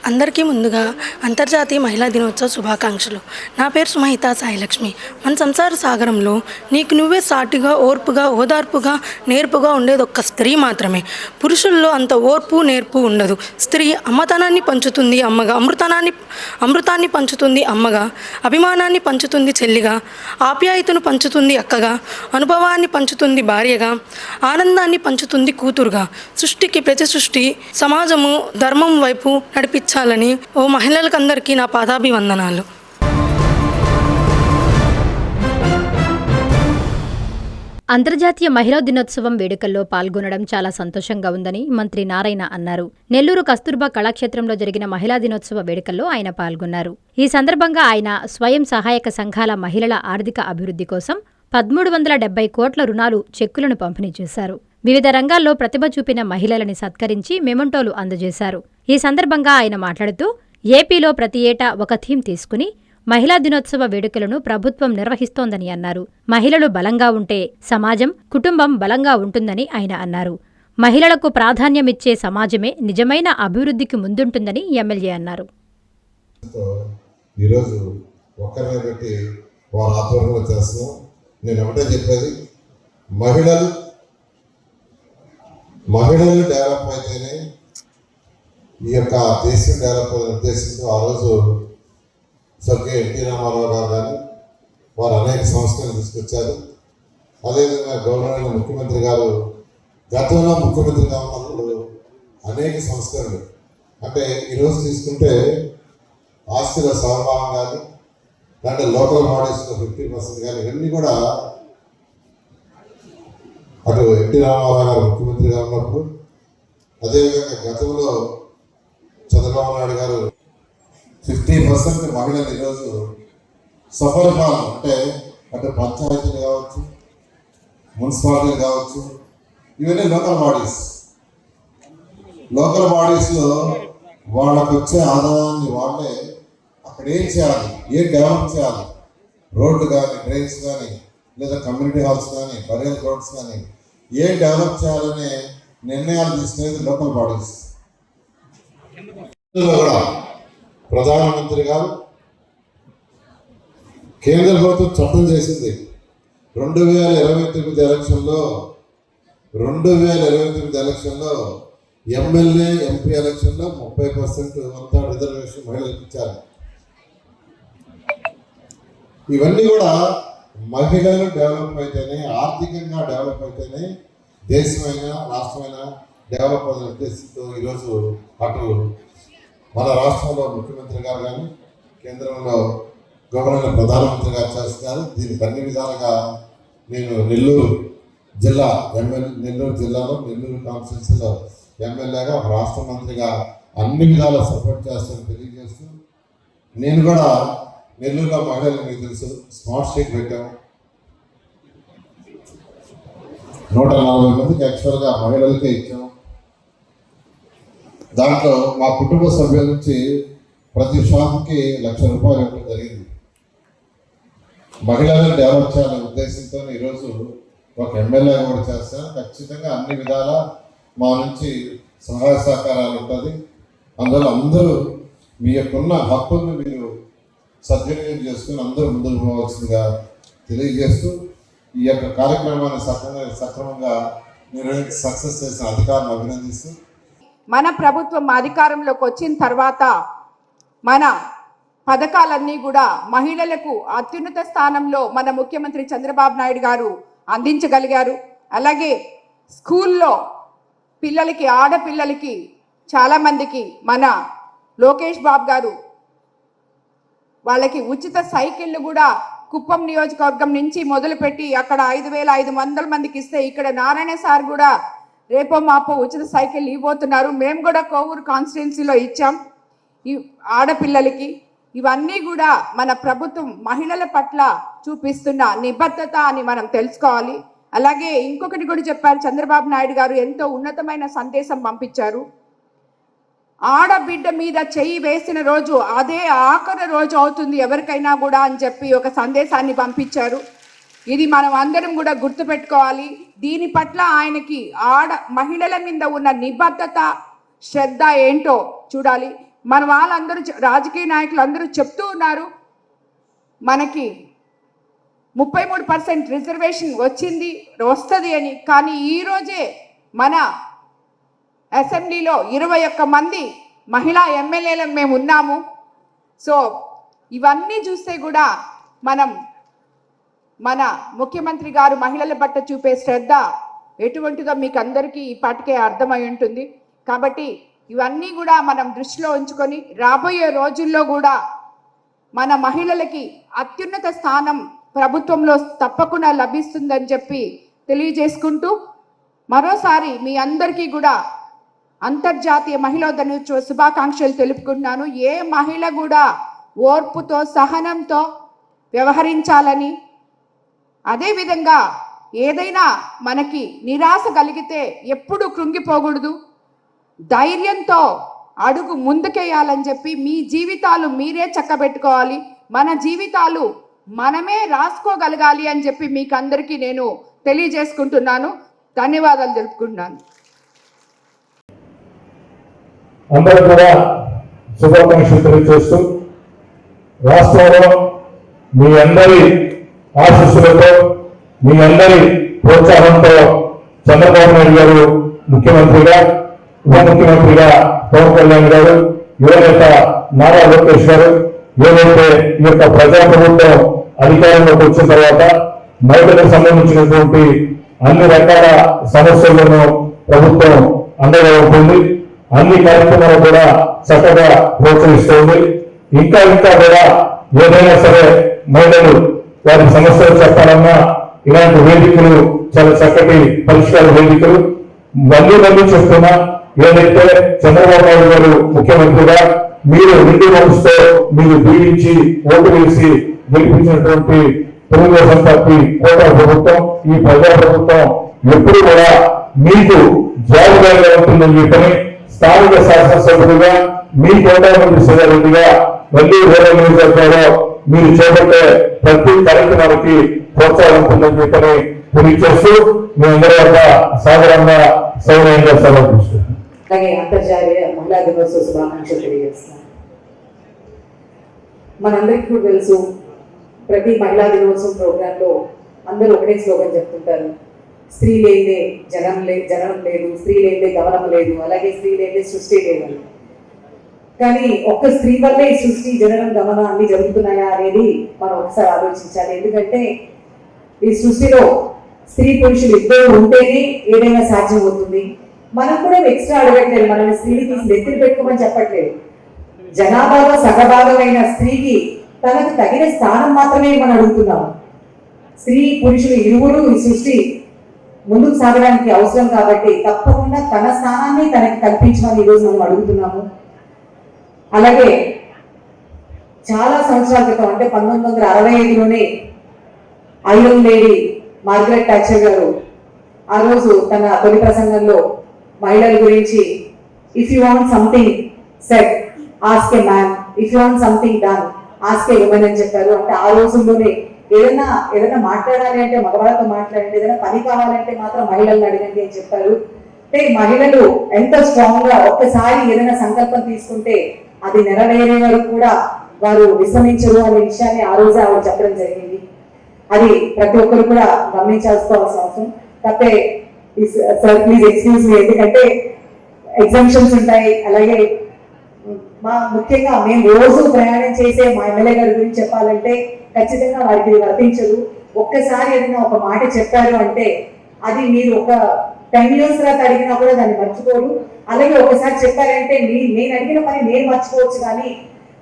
అందరికీ ముందుగా అంతర్జాతీయ మహిళా దినోత్సవ శుభాకాంక్షలు. నా పేరు సుమహిత సాయిలక్ష్మి. మన సంసార సాగరంలో నీకు నువ్వే సాటిగా, ఓర్పుగా, ఓదార్పుగా, నేర్పుగా ఉండేది ఒక్క స్త్రీ మాత్రమే. పురుషుల్లో అంత ఓర్పు, నేర్పు ఉండదు. స్త్రీ అమ్మతనాన్ని పంచుతుంది అమ్మగా, అమృతాన్ని పంచుతుంది అమ్మగా, అభిమానాన్ని పంచుతుంది చెల్లిగా, ఆప్యాయతను పంచుతుంది అక్కగా, అనుభవాన్ని పంచుతుంది భార్యగా, ఆనందాన్ని పంచుతుంది కూతురుగా. సృష్టికి ప్రతి సృష్టి సమాజము ధర్మం వైపు నడిపించాలని ఓ మహిళలకందరికీ నా పాదాభివందనాలు. అంతర్జాతీయ మహిళా దినోత్సవం వేడుకల్లో పాల్గొనడం చాలా సంతోషంగా ఉందని మంత్రి నారాయణ అన్నారు. నెల్లూరు కస్తూర్బా కళాక్షేత్రంలో జరిగిన మహిళా దినోత్సవ వేడుకల్లో ఆయన పాల్గొన్నారు. ఈ సందర్భంగా ఆయన స్వయం సహాయక సంఘాల మహిళల ఆర్థిక అభివృద్ధి కోసం 1370 కోట్ల రుణాలు చెక్కులను పంపిణీ చేశారు. వివిధ రంగాల్లో ప్రతిభ చూపిన మహిళలని సత్కరించి మెమంటోలు అందజేశారు. ఈ సందర్భంగా ఆయన మాట్లాడుతూ ఏపీలో ప్రతి ఏటా ఒక థీమ్ తీసుకుని మహిళా దినోత్సవ వేడుకలను ప్రభుత్వం నిర్వహిస్తోందని అన్నారు. మహిళలు బలంగా ఉంటే సమాజం, కుటుంబం బలంగా ఉంటుందని ఆయన అన్నారు. మహిళలకు ప్రాధాన్యమిచ్చే సమాజమే నిజమైన అభివృద్ధికి ముందుంటుందని ఎమ్మెల్యే అన్నారు. నేను ఒకటే చెప్పేది, మహిళలు డెవలప్ అయితేనే ఈ యొక్క దేశం డెవలప్ అనే ఉద్దేశంతో ఆ రోజు స్వర్గీయ ఎన్టీ రామారావు గారు కానీ వారు అనేక సంస్కరణలు తీసుకొచ్చారు. అదేవిధంగా గౌరవనీయ ముఖ్యమంత్రి గారు గతంలో ముఖ్యమంత్రిగా ఉన్నప్పుడు అనేక సంస్కరణలు, అంటే ఈరోజు తీసుకుంటే ఆస్తుల సమభావం కానీ, అంటే లోకల్ బాడీస్లో 50% కానీ, ఇవన్నీ కూడా అటు ఎన్టీ రామారావు గారు ముఖ్యమంత్రిగా ఉన్నప్పుడు, అదేవిధంగా గతంలో చంద్రబాబు నాయుడు గారు 50% మహిళలు ఈరోజు సఫలపాలన, అంటే అటు పంచాయతీలు కావచ్చు, మున్సిపాలిటీలు కావచ్చు, ఇవన్నీ లోకల్ బాడీస్లో వాళ్ళకు వచ్చే ఆదాయాన్ని వాళ్ళే అక్కడ ఏం చేయాలి, ఏం డెవలప్ చేయాలి, రోడ్లు కానీ, డ్రైన్స్ కానీ, లేదా కమ్యూనిటీ హాల్స్ కానీ, బరియల్ రోడ్స్ కానీ ఏం డెవలప్ చేయాలనే నిర్ణయాలు తీసుకునేది లోకల్ బాడీస్. కూడా ప్రధానమంత్రి గారు కేంద్ర ప్రభుత్వం చట్టం చేసింది 2029 ఎలక్షన్లో ఎమ్మెల్యే, ఎంపీ ఎలక్షన్లో 30% అంతా రిజర్వేషన్ మహిళలకు ఇచ్చారు. ఇవన్నీ కూడా మహిళలు డెవలప్ అయితేనే, ఆర్థికంగా డెవలప్ అయితేనే దేశమైనా రాష్ట్రమైనా డెవలప్ అనే ఉద్దేశంతో ఈరోజు అటు మన రాష్ట్రంలో ముఖ్యమంత్రి గారు కానీ, కేంద్రంలో గవర్నర్ ప్రధానమంత్రి గారు చేస్తున్నారు. దీనికి అన్ని విధాలుగా నేను నెల్లూరు జిల్లాలో నెల్లూరు కాన్స్టిట్యున్సీలో ఎమ్మెల్యేగా, రాష్ట్ర మంత్రిగా అన్ని విధాలా సపోర్ట్ చేస్తానని తెలియజేస్తూ, నేను కూడా నెల్లూరులో మహిళలు మీకు తెలుసు స్మార్ట్ స్ట్రీట్ పెట్టాము. 140 మందికి యాక్చువల్గా మహిళలకే ఇచ్చాము. దాంట్లో మా కుటుంబ సభ్యుల నుంచి ప్రతి షాప్కి ₹1,00,000 ఇవ్వడం జరిగింది. మహిళలను డెవలప్ చేయాలనే ఉద్దేశంతో ఈరోజు ఒక ఎమ్మెల్యే కూడా చేస్తాను. ఖచ్చితంగా అన్ని విధాలా మా నుంచి సహాయ సహకారాలు ఉంటుంది. అందువల్ల అందరూ మీ యొక్కన్న హక్కులను మీరు సద్వినియోగం చేసుకుని అందరూ ముందుకు పోవాల్సిందిగా తెలియజేస్తూ, ఈ యొక్క కార్యక్రమాన్ని సక్రమంగా నిర్వహించి సక్సెస్ చేసిన అధికారులను అభినందిస్తూ, మన ప్రభుత్వం అధికారంలోకి వచ్చిన తర్వాత మన పథకాలన్నీ కూడా మహిళలకు అత్యున్నత స్థానంలో మన ముఖ్యమంత్రి చంద్రబాబు నాయుడు గారు అందించగలిగారు. అలాగే స్కూల్లో పిల్లలకి, ఆడపిల్లలకి చాలామందికి మన లోకేష్ బాబు గారు వాళ్ళకి ఉచిత సైకిళ్ళు కూడా కుప్పం నియోజకవర్గం నుంచి మొదలుపెట్టి అక్కడ 5,500 మందికి ఇస్తే, ఇక్కడ నారాయణ సార్ కూడా రేపో మాపో ఉచిత సైకిల్ ఇవ్వబోతున్నారు. మేము కూడా కోవూరు కాన్స్టిట్యున్సీలో ఇచ్చాం ఈ ఆడపిల్లలకి. ఇవన్నీ కూడా మన ప్రభుత్వం మహిళల పట్ల చూపిస్తున్న నిబద్ధత అని మనం తెలుసుకోవాలి. అలాగే ఇంకొకటి కూడా చెప్పారు, చంద్రబాబు నాయుడు గారు ఎంతో ఉన్నతమైన సందేశం పంపించారు. ఆడబిడ్డ మీద చెయ్యి వేసిన రోజు అదే ఆఖరి రోజు అవుతుంది ఎవరికైనా కూడా అని చెప్పి ఒక సందేశాన్ని పంపించారు. ఇది మనం అందరం కూడా గుర్తుపెట్టుకోవాలి. దీని పట్ల ఆయనకి మహిళల మీద ఉన్న నిబద్ధత, శ్రద్ధ ఏంటో చూడాలి. మన వాళ్ళందరూ రాజకీయ నాయకులు అందరూ చెప్తూ ఉన్నారు మనకి 33% రిజర్వేషన్ వస్తుంది అని. కానీ ఈరోజే మన అసెంబ్లీలో 21 మంది మహిళా ఎమ్మెల్యేలు మేము ఉన్నాము. సో ఇవన్నీ చూస్తే కూడా మన ముఖ్యమంత్రి గారు మహిళల పట్ల చూపే శ్రద్ధ ఎటువంటిదో మీకు అందరికీ ఈ పాటికే అర్థమై ఉంటుంది. కాబట్టి ఇవన్నీ కూడా మనం దృష్టిలో ఉంచుకొని రాబోయే రోజుల్లో కూడా మన మహిళలకి అత్యున్నత స్థానం ప్రభుత్వంలో తప్పకుండా లభిస్తుందని చెప్పి తెలియజేసుకుంటూ మరోసారి మీ అందరికీ కూడా అంతర్జాతీయ మహిళా దినోత్సవ శుభాకాంక్షలు తెలుపుకుంటున్నాను. ఏ మహిళ కూడా ఓర్పుతో సహనంతో వ్యవహరించాలని, అదేవిధంగా ఏదైనా మనకి నిరాశ కలిగితే ఎప్పుడు కృంగిపోకూడదు, ధైర్యంతో అడుగు ముందుకేయాలని చెప్పి మీ జీవితాలు మీరే చక్కబెట్టుకోవాలి, మన జీవితాలు మనమే రాసుకోగలగాలి అని చెప్పి మీకు అందరికీ నేను తెలియజేసుకుంటున్నాను. ధన్యవాదాలు తెలుపుకుంటున్నాను. అందరూ కూడా శుభాకాంక్షలు తెలియజేస్తూ రాష్ట్రంలో మీ అందరి ఆశీస్సులతో మీ అందరి ప్రోత్సాహంతో చంద్రబాబు నాయుడు గారు ముఖ్యమంత్రిగా, ఉప ముఖ్యమంత్రిగా పవన్ కళ్యాణ్ గారు, యువనేత నారా లోకేష్ గారు ఏదైతే ఈ యొక్క ప్రజాప్రభుత్వం అధికారంలోకి వచ్చిన తర్వాత మహిళలకు సంబంధించినటువంటి అన్ని రకాల సమస్యలను ప్రభుత్వం అండగా ఉంటుంది. అన్ని కార్యక్రమాలు కూడా చక్కగా ప్రోత్సహిస్తుంది. ఇంకా కూడా ఏదైనా సరే మహిళలు వారి సమస్యలు చెప్పాలన్నా ఇలాంటి వేదికలు చాలా చక్కటి పరిష్కార వేదికలు. మళ్ళీ చెప్తున్నా, ఏదైతే చంద్రబాబు నాయుడు గారు ముఖ్యమంత్రిగా మీరు నిండు మనసుతో మీరు దీవించి ఓటు వేసి గెలిపించినటువంటి తెలుగుదేశం పార్టీ కోటా ప్రభుత్వం, ఈ ప్రజా ప్రభుత్వం ఎప్పుడు కూడా మీకు జవాబుదారీగా ఉంటుందని చెప్పని స్థానిక శాసనసభ్యుడిగా మీ కోటా మంత్రి శ్రీరెడ్డిగా మళ్ళీ వేరే నియోజకవర్గంలో మీరు చేపట్టే ప్రతి కార్యక్రమానికి ప్రోత్సాహం ఉంటుందని చెప్పని తెలియజేస్తూ మీ అందరి వద్ద సాధారణంగా సౌకర్యంగా సమర్పిస్తున్నాను. అలాగే అంతర్జాతీయ మహిళా దినోత్సవ శుభాకాంక్షలు తెలియజేస్తున్నాను. మనందరికీ కూడా తెలుసు, ప్రతి మహిళా దినోత్సవం ప్రోగ్రాంలో అందరూ ఒకటే స్లోగన్ చెప్తుంటారు, స్త్రీ లేదే జనం లేదు, స్త్రీ లేదే గమనం లేదు, అలాగే స్త్రీ లేదే సృష్టి లేదు. కానీ ఒక్క స్త్రీ వల్లే ఈ సృష్టి, జననం, గమనం అన్ని జరుగుతున్నాయా అనేది మనం ఒకసారి ఆలోచించాలి. ఎందుకంటే ఈ సృష్టిలో స్త్రీ పురుషులు ఇద్దరు ఉంటేనే ఏదైనా సాధ్యం అవుతుంది. మనం కూడా ఎక్స్ట్రా అడగట్లేదు, మనం స్త్రీని తీసి నెత్తిని పెట్టుకోమని చెప్పట్లేదు. జనాభాలో సగభాగమైన స్త్రీకి తనకు తగిన స్థానం మాత్రమే మనం అడుగుతున్నాము. స్త్రీ పురుషులు ఇరువురు ఈ సృష్టి ముందుకు సాగడానికి అవసరం కాబట్టి తప్పకుండా తన స్థానాన్ని తనకి కల్పించమని ఈరోజు మనం అడుగుతున్నాము. అలాగే చాలా సంవత్సరాల క్రితం, అంటే 1965లోనే ఐరన్ లేడీ మార్గరెట్ థాచర్ గారు ఆ రోజు తన తొలి ప్రసంగంలో మహిళల గురించి if you want something set ask a man, if you want something done ask a women అని చెప్పారు. అంటే ఆ రోజుల్లోనే ఏదైనా మాట్లాడాలి అంటే మగవాళ్ళతో మాట్లాడండి, ఏదైనా పని కావాలంటే మాత్రం మహిళలను అడగండి అని చెప్పారు. అంటే మహిళలు ఎంత స్ట్రాంగ్ గా ఒక్కసారి ఏదైనా సంకల్పం తీసుకుంటే అది నెరవేరే వరకు కూడా వారు విశ్రమించరు అనే విషయాన్ని ఆ రోజు ఆవిడ చెప్పడం జరిగింది. అది ప్రతి ఒక్కరు కూడా గమనించాల్సిన అవసరం. తప్పే సార్ ప్లీజ్ ఎక్స్క్యూజ్ మీ, ఎందుకంటే ఎగ్జామ్షన్స్ ఉంటాయి. అలాగే ముఖ్యంగా మేము రోజు ప్రయాణం చేసే మా ఎమ్మెల్యే గారి గురించి చెప్పాలంటే ఖచ్చితంగా వారికి వర్తించదు. ఒక్కసారి ఏదైనా ఒక మాట చెప్పారు అంటే అది మీరు ఒక 10 years తర్వాత అడిగినా కూడా దాన్ని మర్చిపోరు. అలాగే ఒకసారి చెప్పారంటే నేను అడిగిన పని నేను మర్చిపోవచ్చు, కానీ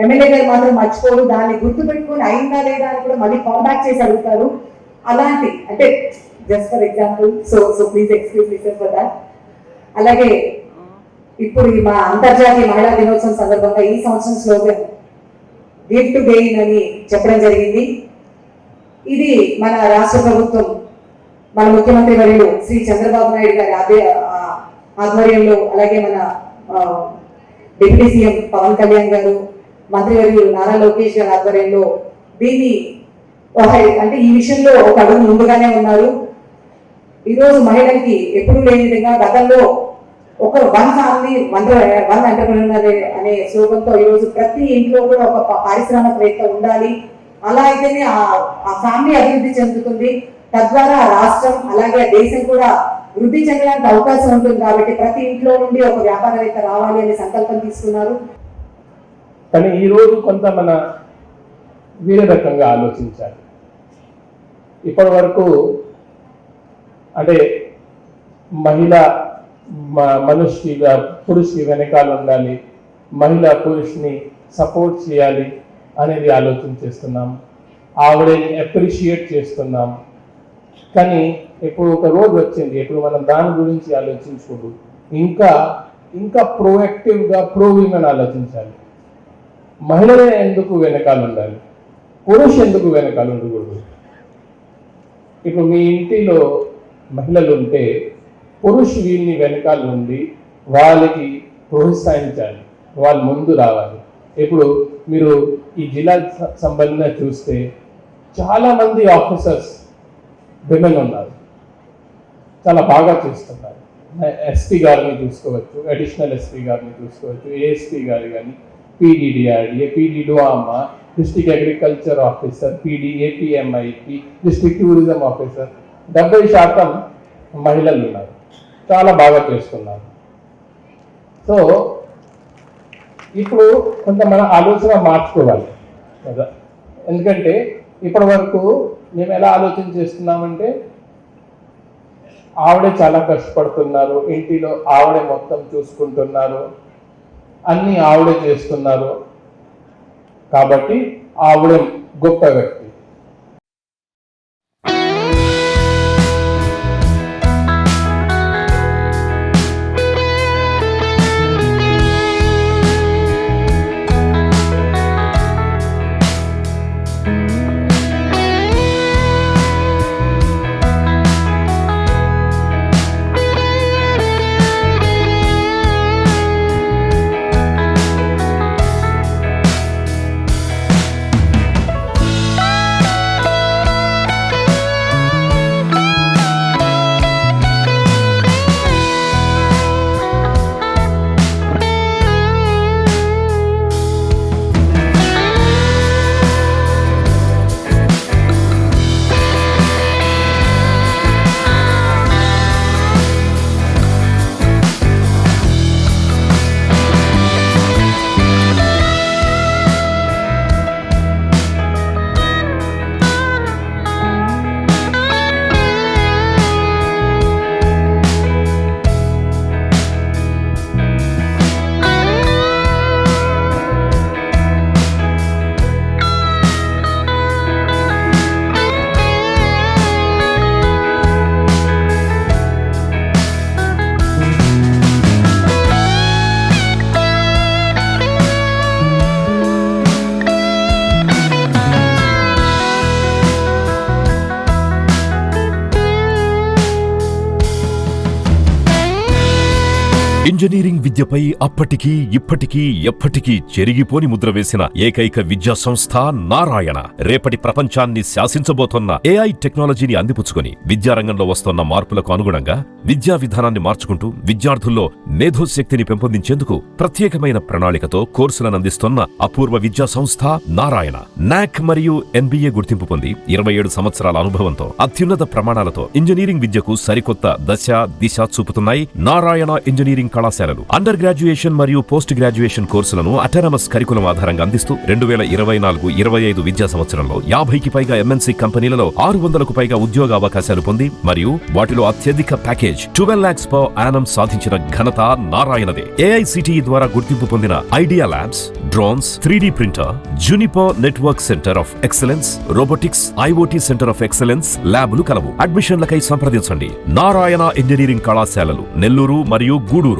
ఎమ్మెల్యే గారు మాత్రం మర్చిపోరు. దాన్ని గుర్తుపెట్టుకుని అయిందా లేదా అని కూడా మళ్ళీ కాంటాక్ట్ చేసి అడుగుతారు. అలాంటి అంటే just for example, so please excuse me sir for that. అలాగే ఇప్పుడు మా అంతర్జాతీయ మహిళా దినోత్సవం సందర్భంగా ఈ సంవత్సరం స్లోగన్ గివ్ టు గెయిన్ అని చెప్పడం జరిగింది. ఇది మన రాష్ట్ర ప్రభుత్వం, మన ముఖ్యమంత్రి వర్యులు శ్రీ చంద్రబాబు నాయుడు గారి ఆధ్వర్యంలో, అలాగే మన డిప్యూటీ సీఎం పవన్ కళ్యాణ్ గారు, మంత్రివర్యులు నారా లోకేష్ గారి ఆధ్వర్యంలో దీన్ని అంటే ఈ విషయంలో ఒక అడుగు ముందుగానే ఉన్నారు. ఈరోజు మహిళలకి ఎప్పుడూ లేని విధంగా గతంలో ఒక వన్ ఫ్యామిలీ వన్ ఎంటర్ప్రెన్యూర్ అనే స్లోగన్తో ఈరోజు ప్రతి ఇంట్లో కూడా ఒక పారిశ్రామికవేత్త ఉండాలి. అలా అయితేనే ఆ ఫ్యామిలీ అభివృద్ధి చెందుతుంది. తద్వారా రాష్ట్రం అలాగే దేశం కూడా వృద్ధి చెందడానికి అవకాశం ఉంటుంది. కాబట్టి ప్రతి ఇంట్లో నుండి ఒక వ్యాపారవేత్త రావాలి అనే సంకల్పం తీసుకున్నారు. కానీ ఈరోజు కొంత మన వేరే రకంగా ఆలోచించాలి. ఇప్పటి వరకు అంటే మహిళ మనిషిగా పురుషుకి వెనకాల ఉండాలి, మహిళ పురుషుని సపోర్ట్ చేయాలి అనేది ఆలోచన చేస్తున్నాం. ఆవిడని అప్రిషియేట్ చేస్తున్నాం. కానీ ఇప్పుడు ఒక రోజు వచ్చింది, ఇప్పుడు మనం దాని గురించి ఆలోచించకూడదు. ఇంకా ప్రోయాక్టివ్గా విమెన్ ఆలోచించాలి. మహిళలే ఎందుకు వెనకాల ఉండాలి, పురుషు ఎందుకు వెనకాల ఉండకూడదు? ఇప్పుడు మీ ఇంటిలో మహిళలు ఉంటే పురుషు వీళ్ళని వెనకాల ఉండి వాళ్ళకి ప్రోత్సహించాలి, వాళ్ళు ముందు రావాలి. ఇప్పుడు మీరు ఈ జిల్లా సంబంధంగా చూస్తే చాలామంది ఆఫీసర్స్ విమెన్ ఉన్నారు, చాలా బాగా చేస్తున్నారు. ఎస్పీ గారిని చూసుకోవచ్చు, అడిషనల్ ఎస్పీ గారిని చూసుకోవచ్చు, ఏఎస్పీ గారు కానీ, పీడీడీఆర్డీఏ, పీడీడోఆమ్మ, district agriculture officer, APMIP, district tourism officer 70% మహిళలు ఉన్నారు, చాలా బాగా చేస్తున్నారు. సో ఇప్పుడు కొంత మన ఆలోచన మార్చుకోవాలి కదా. ఎందుకంటే ఇప్పటి వరకు మేము ఎలా ఆలోచన చేస్తున్నామంటే ఆవిడే చాలా కష్టపడుతున్నారు, ఇంటిలో ఆవిడే మొత్తం చూసుకుంటున్నారు, అన్నీ ఆవిడే చేస్తున్నారు, కాబట్టి ఆవిడే గొప్ప వ్యక్తి. ఇంజనీరింగ్ విద్యపై అప్పటికీ ఇప్పటికీ ఎప్పటికీ చెరిగిపోని ముద్ర వేసిన ఏకైక విద్యా సంస్థ నారాయణ. రేపటి ప్రపంచాన్ని శాసించబోతోన్న ఏఐ టెక్నాలజీని అందిపుచ్చుకొని విద్యారంగంలో వస్తున్న మార్పులకు అనుగుణంగా విద్యా విధానాన్ని మార్చుకుంటూ విద్యార్థుల్లో మేధోశక్తిని పెంపొందించేందుకు ప్రత్యేకమైన ప్రణాళికతో కోర్సులను అందిస్తున్న అపూర్వ విద్యా సంస్థ నారాయణ. నాక్ మరియు ఎన్బీఏ గుర్తింపు పొంది 27 సంవత్సరాల అనుభవంతో అత్యున్నత ప్రమాణాలతో ఇంజనీరింగ్ విద్యకు సరికొత్త దశ దిశ చూపుతున్నాయి నారాయణ ఇంజనీరింగ్ కళాశాలలు. అండర్ గ్రాడ్యుయేషన్ మరియు పోస్ట్ గ్రాడ్యుయేషన్ కోర్సులను అటానమస్ కరికులం ఆధారంగా అందిస్తూ 2024-25 విద్యా సంవత్సరంలో 50కి పైగా ఎంఎన్సీ కంపెనీలలో 600కు పైగా ఉద్యోగ అవకాశాలు పొంది మరియు వాటిలో అత్యధిక ప్యాకేజ్ 12 lakhs per annum సాధించిన ఘనత నారాయణదే. ఏఐసిటిఈ ద్వారా గుర్తింపు పొందిన idea labs, drones, 3D printer, Juniper network centre of excellence, robotics, IOT centre of excellence ల్యాబులు కలవు. అడ్మిషన్లకై సంప్రదించండి. నారాయణ ఇంజనీరింగ్ కళాశాలలు నెల్లూరు మరియు గూడూరు.